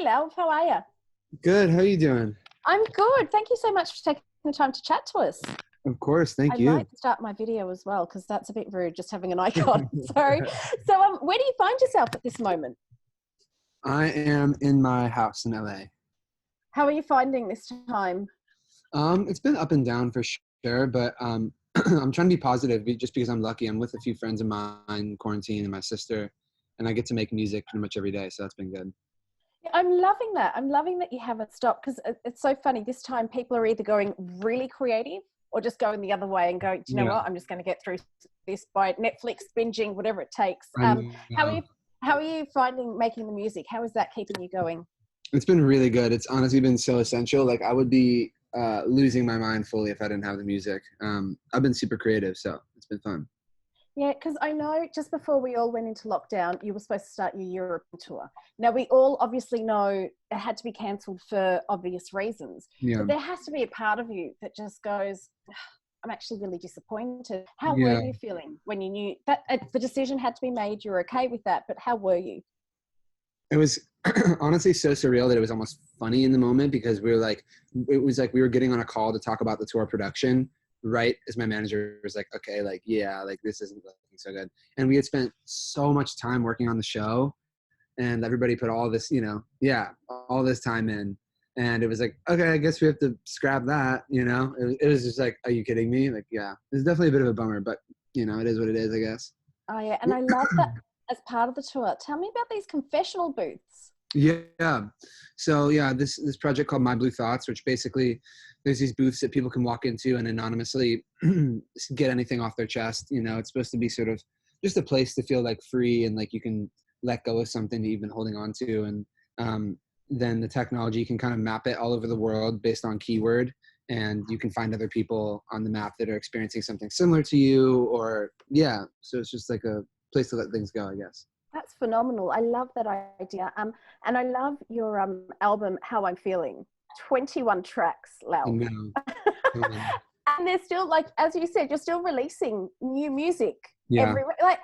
Hey, Lauv, how are you? Good. How are you doing? I'm good. Thank you so much for taking the time to chat to us. Of course. I Thank you. might start my video as well because that's a bit rude, just having an icon. Sorry. So, where do you find yourself at this moment? I am in my house in LA. How are you finding this time? It's been up and down for sure, but I'm trying to be positive just because I'm lucky. I'm with a few friends of mine in quarantine and my sister, and I get to make music pretty much every day, so that's been good. Yeah, I'm loving that. I'm loving that you haven't stopped because it's so funny. This time, people are either going really creative or just going the other way and going, do you know Yeah. what? I'm just going to get through this by Netflix binging, whatever it takes. I How are know. you? How are you finding making the music? How is that keeping you going? It's been really good. It's honestly been so essential. Like I would be losing my mind fully if I didn't have the music. I've been super creative, so it's been fun. Yeah, because I know just before we all went into lockdown, you were supposed to start your European tour. Now, we all obviously know it had to be cancelled for obvious reasons, Yeah. but there has to be a part of you that just goes, I'm actually really disappointed. How were Yeah. you feeling when you knew that the decision had to be made? You're okay with that, but how were you? It was honestly so surreal that it was almost funny in the moment because it was like we were getting on a call to talk about the tour production right as my manager was like, okay, like, yeah, like this isn't looking so good. And we had spent so much time working on the show and everybody put all this, all this time in. And it was like, okay, I guess we have to scrap that, it was just like, are you kidding me? Like, yeah, it's definitely a bit of a bummer, but it is what it is, I guess. Oh, yeah, and I love that as part of the tour. Tell me about these confessional booths. Yeah. So yeah, this project called My Blue Thoughts, which basically there's these booths that people can walk into and anonymously get anything off their chest. It's supposed to be sort of just a place to feel like free and like you can let go of something that you've been holding on to. And then the technology can kind of map it all over the world based on keyword. And you can find other people on the map that are experiencing something similar to you or yeah. So it's just like a place to let things go, I guess. That's phenomenal. I love that idea. And I love your album, How I'm Feeling. 21 tracks, I Lauv. know. And they're still, like, as you said, you're still releasing new music Yeah. every, like,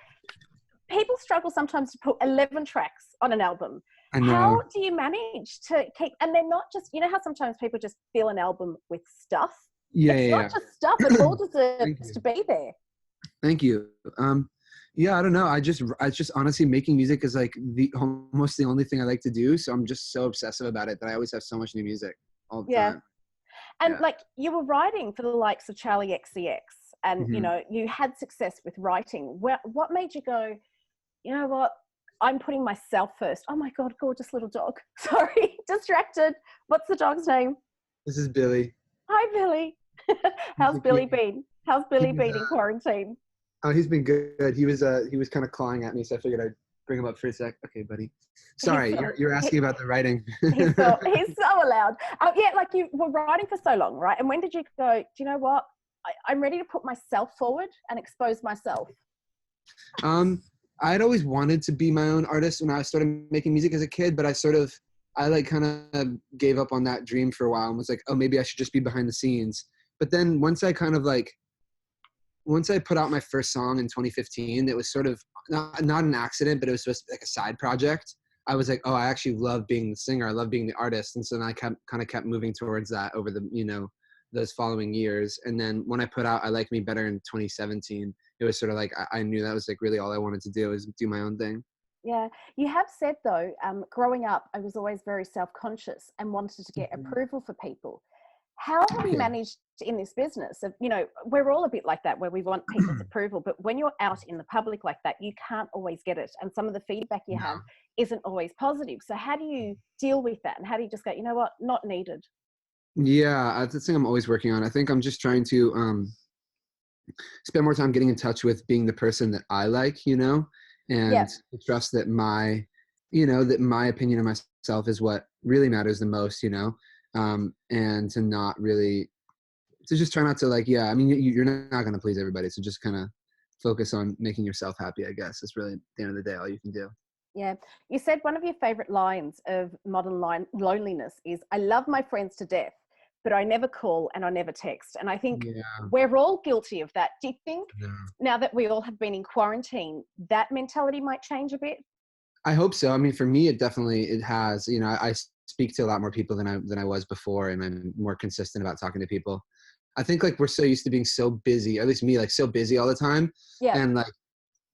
people struggle sometimes to put 11 tracks on an album. I How know. do you manage to keep, and they're not just, you know how sometimes people just fill an album with stuff? Yeah, It's yeah, not just stuff, it all Thank deserves you. to be there. Thank you. Yeah, I don't know. I just honestly making music is like almost the only thing I like to do. So I'm just so obsessive about it that I always have so much new music all the Yeah. time. And Yeah. like you were writing for the likes of Charlie XCX and, you Hmm. know, you had success with writing. What made you go, you know what, I'm putting myself first. Oh my God, gorgeous little dog. Sorry, distracted. What's the dog's name? This is Billy. Hi, Billy. He's How's the Billy cute. been? How's Billy He's been in quarantine? oh, he's been good. He was kind of clawing at me, so I figured I'd bring him up for a sec. Okay, buddy. He's Sorry, so, you're asking about the writing. he's so allowed. Yeah, like you were writing for so long, right? And when did you go, do you know what? I'm ready to put myself forward and expose myself. I'd always wanted to be my own artist when I started making music as a kid, but I like kind of gave up on that dream for a while and was like, oh, maybe I should just be behind the scenes. But then once I put out my first song in 2015, it was sort of not an accident, but it was supposed to be like a side project. I was like, oh, I actually love being the singer. I love being the artist. And so then I kept moving towards that over those following years. And then when I put out I Like Me Better in 2017, it was sort of like, I knew that was like really all I wanted to do is do my own thing. Yeah, you have said though, growing up, I was always very self-conscious and wanted to get approval for people. How have you Yeah. managed in this business of, you know, we're all a bit like that where we want people's approval, but when you're out in the public like that, you can't always get it. And some of the feedback you have isn't always positive. So how do you deal with that? And how do you just go, you know what, not needed? Yeah, that's the thing I'm always working on. I think I'm just trying to spend more time getting in touch with being the person that I like, Yeah. and trust that that my opinion of myself is what really matters the most, and to not really, to just try not to like, yeah, I mean, you're not going to please everybody. So just kind of focus on making yourself happy, I guess. It's really at the end of the day, all you can do. Yeah. You said one of your favorite lines of modern loneliness is, I love my friends to death, but I never call and I never text. And I think Yeah. we're all guilty of that. Do you think No. now that we all have been in quarantine, that mentality might change a bit? I hope so. I mean, for me, it has. You know, I speak to a lot more people than I was before, and I'm more consistent about talking to people. I think like we're so used to being so busy, or at least me, like so busy all the time, Yeah. and like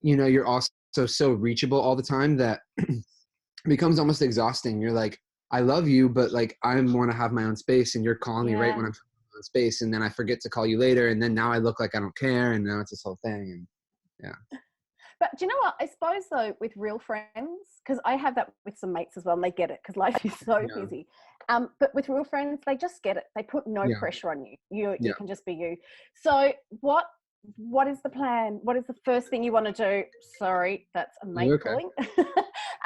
you're also so reachable all the time that it becomes almost exhausting. You're like, I love you, but like I want to have my own space, and you're calling me right Yeah. when I'm in my own space, and then I forget to call you later, and then now I look like I don't care, and now it's this whole thing, and yeah. But do you know what? I suppose though, with real friends, because I have that with some mates as well, and they get it because life is so Yeah. busy. But with real friends, they just get it. They put no Yeah. pressure on you. You Yeah. can just be you. So what is the plan? What is the first thing you want to do? Sorry, that's a mate You're okay. calling.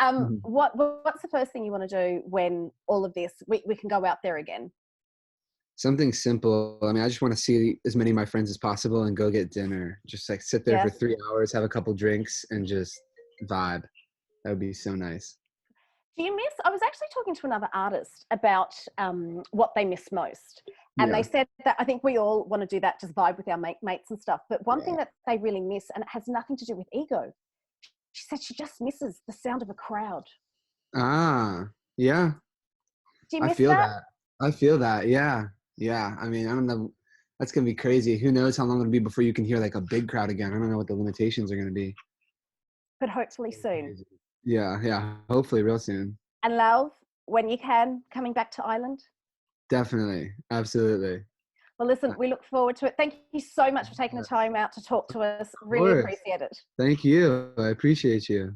Mhm. What's the first thing you want to do when all of this we can go out there again? Something simple. I mean, I just want to see as many of my friends as possible and go get dinner. Just like sit there Yeah. for 3 hours, have a couple drinks, and just vibe. That would be so nice. Do you miss? I was actually talking to another artist about what they miss most. And they Yeah. said that I think we all want to do that, just vibe with our mates and stuff. But one thing Yeah. that they really miss, and it has nothing to do with ego, she said she just misses the sound of a crowd. Ah, yeah. Do you I miss feel that? that. I feel that. Yeah. Yeah. I mean, I don't know. That's gonna be crazy. Who knows how long it'll be before you can hear like a big crowd again. I don't know what the limitations are gonna be. But hopefully soon. Crazy. Yeah. Yeah. Hopefully real soon. And Lauv, when you can, coming back to Ireland. Definitely. Absolutely. Well, listen, Of we look forward to it. Thank you so much for taking the course. time out to talk to us. Of Really course. appreciate it. Thank you. I appreciate you.